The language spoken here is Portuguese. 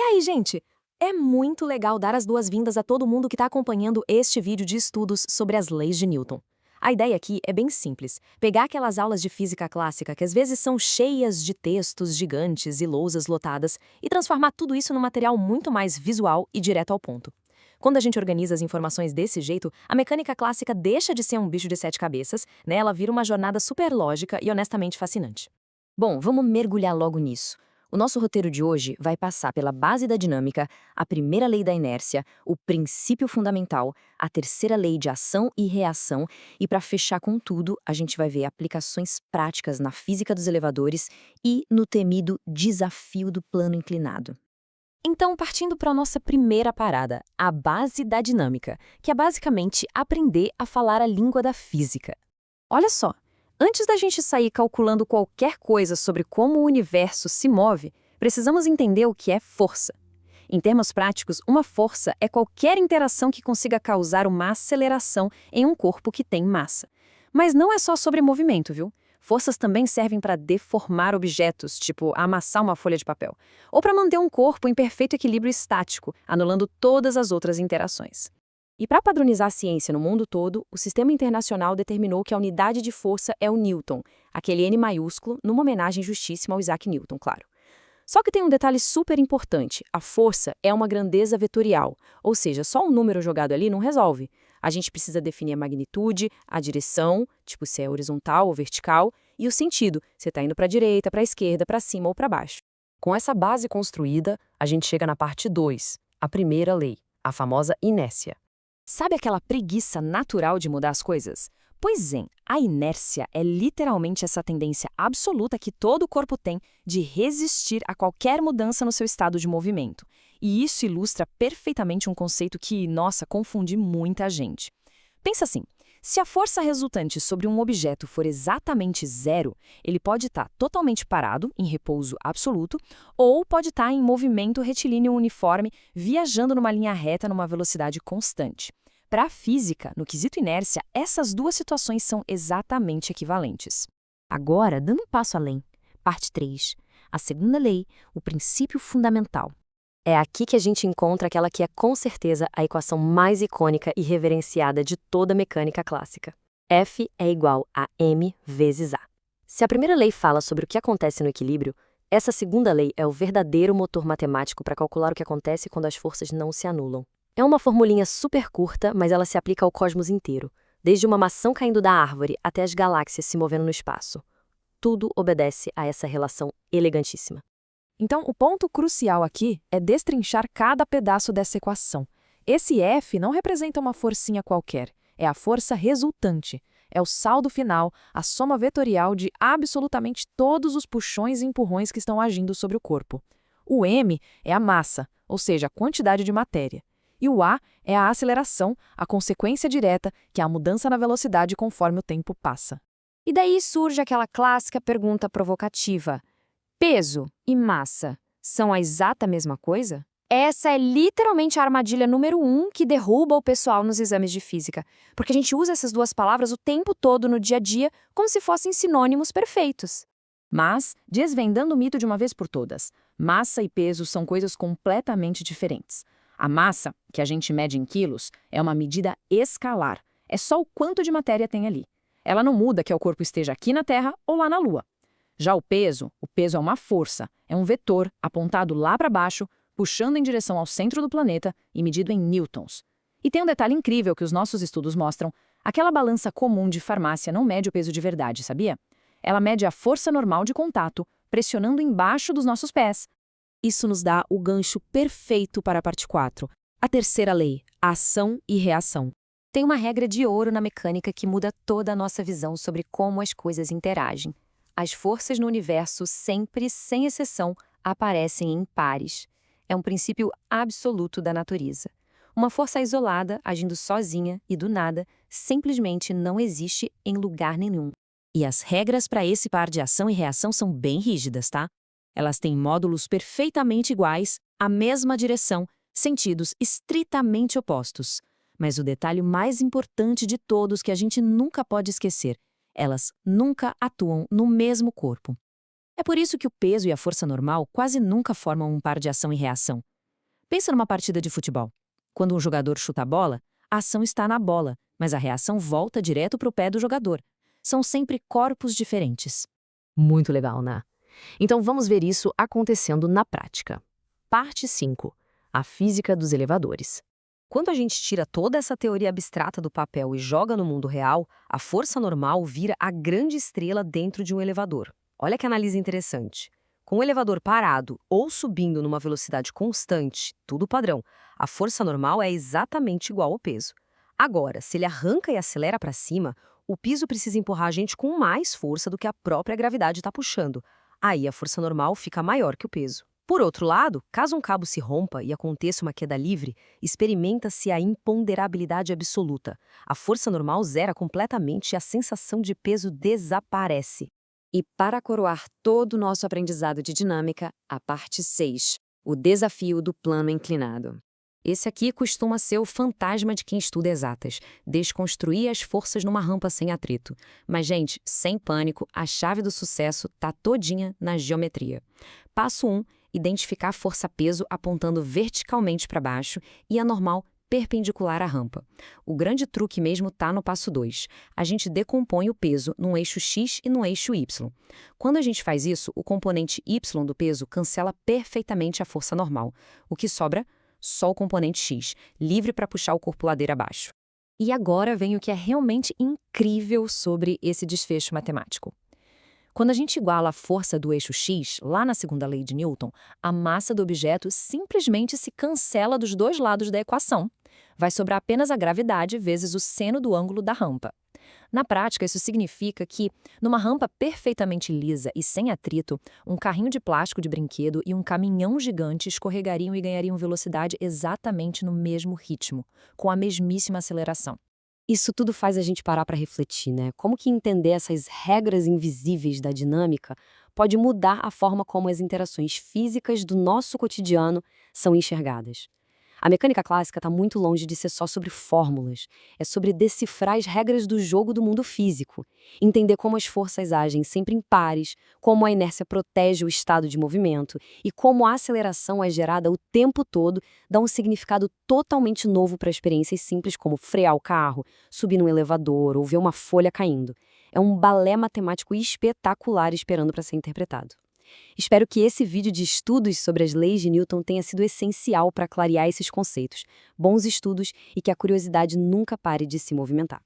aí, gente? É muito legal dar as boas-vindas a todo mundo que está acompanhando este vídeo de estudos sobre as leis de Newton. A ideia aqui é bem simples: pegar aquelas aulas de física clássica que às vezes são cheias de textos gigantes e lousas lotadas e transformar tudo isso num material muito mais visual e direto ao ponto. Quando a gente organiza as informações desse jeito, a mecânica clássica deixa de ser um bicho de sete cabeças, né? Ela vira uma jornada super lógica e honestamente fascinante. Bom, vamos mergulhar logo nisso. O nosso roteiro de hoje vai passar pela base da dinâmica, a primeira lei da inércia, o princípio fundamental, a terceira lei de ação e reação, e para fechar com tudo, a gente vai ver aplicações práticas na física dos elevadores e no temido desafio do plano inclinado. Então, partindo para a nossa primeira parada, a base da dinâmica, que é basicamente aprender a falar a língua da física. Olha só, antes da gente sair calculando qualquer coisa sobre como o universo se move, precisamos entender o que é força. Em termos práticos, uma força é qualquer interação que consiga causar uma aceleração em um corpo que tem massa. Mas não é só sobre movimento, viu? Forças também servem para deformar objetos, tipo amassar uma folha de papel, ou para manter um corpo em perfeito equilíbrio estático, anulando todas as outras interações. E para padronizar a ciência no mundo todo, o Sistema Internacional determinou que a unidade de força é o Newton, aquele N maiúsculo, numa homenagem justíssima ao Isaac Newton, claro. Só que tem um detalhe super importante: a força é uma grandeza vetorial, ou seja, só um número jogado ali não resolve. A gente precisa definir a magnitude, a direção, tipo se é horizontal ou vertical, e o sentido, se está indo para a direita, para a esquerda, para cima ou para baixo. Com essa base construída, a gente chega na parte 2, a primeira lei, a famosa inércia. Sabe aquela preguiça natural de mudar as coisas? Pois é, a inércia é literalmente essa tendência absoluta que todo corpo tem de resistir a qualquer mudança no seu estado de movimento. E isso ilustra perfeitamente um conceito que, nossa, confunde muita gente. Pensa assim: se a força resultante sobre um objeto for exatamente zero, ele pode estar totalmente parado, em repouso absoluto, ou pode estar em movimento retilíneo uniforme, viajando numa linha reta numa velocidade constante. Para a física, no quesito inércia, essas duas situações são exatamente equivalentes. Agora, dando um passo além, parte 3, a segunda lei, o princípio fundamental. É aqui que a gente encontra aquela que é com certeza a equação mais icônica e reverenciada de toda a mecânica clássica. F é igual a m vezes a. Se a primeira lei fala sobre o que acontece no equilíbrio, essa segunda lei é o verdadeiro motor matemático para calcular o que acontece quando as forças não se anulam. É uma formulinha super curta, mas ela se aplica ao cosmos inteiro, desde uma maçã caindo da árvore até as galáxias se movendo no espaço. Tudo obedece a essa relação elegantíssima. Então, o ponto crucial aqui é destrinchar cada pedaço dessa equação. Esse F não representa uma forcinha qualquer, é a força resultante. É o saldo final, a soma vetorial de absolutamente todos os puxões e empurrões que estão agindo sobre o corpo. O M é a massa, ou seja, a quantidade de matéria. E o A é a aceleração, a consequência direta, que é a mudança na velocidade conforme o tempo passa. E daí surge aquela clássica pergunta provocativa: peso e massa são a exata mesma coisa? Essa é literalmente a armadilha número 1 que derruba o pessoal nos exames de física, porque a gente usa essas duas palavras o tempo todo no dia a dia como se fossem sinônimos perfeitos. Mas, desvendando o mito de uma vez por todas, massa e peso são coisas completamente diferentes. A massa, que a gente mede em quilos, é uma medida escalar. É só o quanto de matéria tem ali. Ela não muda que o corpo esteja aqui na Terra ou lá na Lua. Já o peso é uma força, é um vetor apontado lá para baixo, puxando em direção ao centro do planeta e medido em newtons. E tem um detalhe incrível que os nossos estudos mostram: aquela balança comum de farmácia não mede o peso de verdade, sabia? Ela mede a força normal de contato, pressionando embaixo dos nossos pés. Isso nos dá o gancho perfeito para a parte 4, a terceira lei, a ação e reação. Tem uma regra de ouro na mecânica que muda toda a nossa visão sobre como as coisas interagem. As forças no universo sempre, sem exceção, aparecem em pares. É um princípio absoluto da natureza. Uma força isolada, agindo sozinha e do nada, simplesmente não existe em lugar nenhum. E as regras para esse par de ação e reação são bem rígidas, tá? Elas têm módulos perfeitamente iguais, a mesma direção, sentidos estritamente opostos. Mas o detalhe mais importante de todos que a gente nunca pode esquecer: elas nunca atuam no mesmo corpo. É por isso que o peso e a força normal quase nunca formam um par de ação e reação. Pensa numa partida de futebol. Quando um jogador chuta a bola, a ação está na bola, mas a reação volta direto para o pé do jogador. São sempre corpos diferentes. Muito legal, né? Então vamos ver isso acontecendo na prática. Parte 5. A física dos elevadores. Quando a gente tira toda essa teoria abstrata do papel e joga no mundo real, a força normal vira a grande estrela dentro de um elevador. Olha que análise interessante. Com o elevador parado ou subindo numa velocidade constante, tudo padrão, a força normal é exatamente igual ao peso. Agora, se ele arranca e acelera para cima, o piso precisa empurrar a gente com mais força do que a própria gravidade está puxando. Aí a força normal fica maior que o peso. Por outro lado, caso um cabo se rompa e aconteça uma queda livre, experimenta-se a imponderabilidade absoluta. A força normal zera completamente e a sensação de peso desaparece. E para coroar todo o nosso aprendizado de dinâmica, a parte 6, o desafio do plano inclinado. Esse aqui costuma ser o fantasma de quem estuda exatas, desconstruir as forças numa rampa sem atrito. Mas, gente, sem pânico, a chave do sucesso tá todinha na geometria. Passo 1, identificar a força-peso apontando verticalmente para baixo e a normal perpendicular à rampa. O grande truque mesmo tá no passo 2. A gente decompõe o peso num eixo X e num eixo Y. Quando a gente faz isso, o componente Y do peso cancela perfeitamente a força normal. O que sobra? Só o componente X, livre para puxar o corpo ladeira abaixo. E agora vem o que é realmente incrível sobre esse desfecho matemático. Quando a gente iguala a força do eixo X, lá na segunda lei de Newton, a massa do objeto simplesmente se cancela dos dois lados da equação. Vai sobrar apenas a gravidade vezes o seno do ângulo da rampa. Na prática, isso significa que, numa rampa perfeitamente lisa e sem atrito, um carrinho de plástico de brinquedo e um caminhão gigante escorregariam e ganhariam velocidade exatamente no mesmo ritmo, com a mesmíssima aceleração. Isso tudo faz a gente parar para refletir, né? Como que entender essas regras invisíveis da dinâmica pode mudar a forma como as interações físicas do nosso cotidiano são enxergadas. A mecânica clássica está muito longe de ser só sobre fórmulas. É sobre decifrar as regras do jogo do mundo físico, entender como as forças agem sempre em pares, como a inércia protege o estado de movimento e como a aceleração é gerada o tempo todo dá um significado totalmente novo para experiências simples como frear o carro, subir num elevador ou ver uma folha caindo. É um balé matemático espetacular esperando para ser interpretado. Espero que esse vídeo de estudos sobre as leis de Newton tenha sido essencial para clarear esses conceitos. Bons estudos e que a curiosidade nunca pare de se movimentar.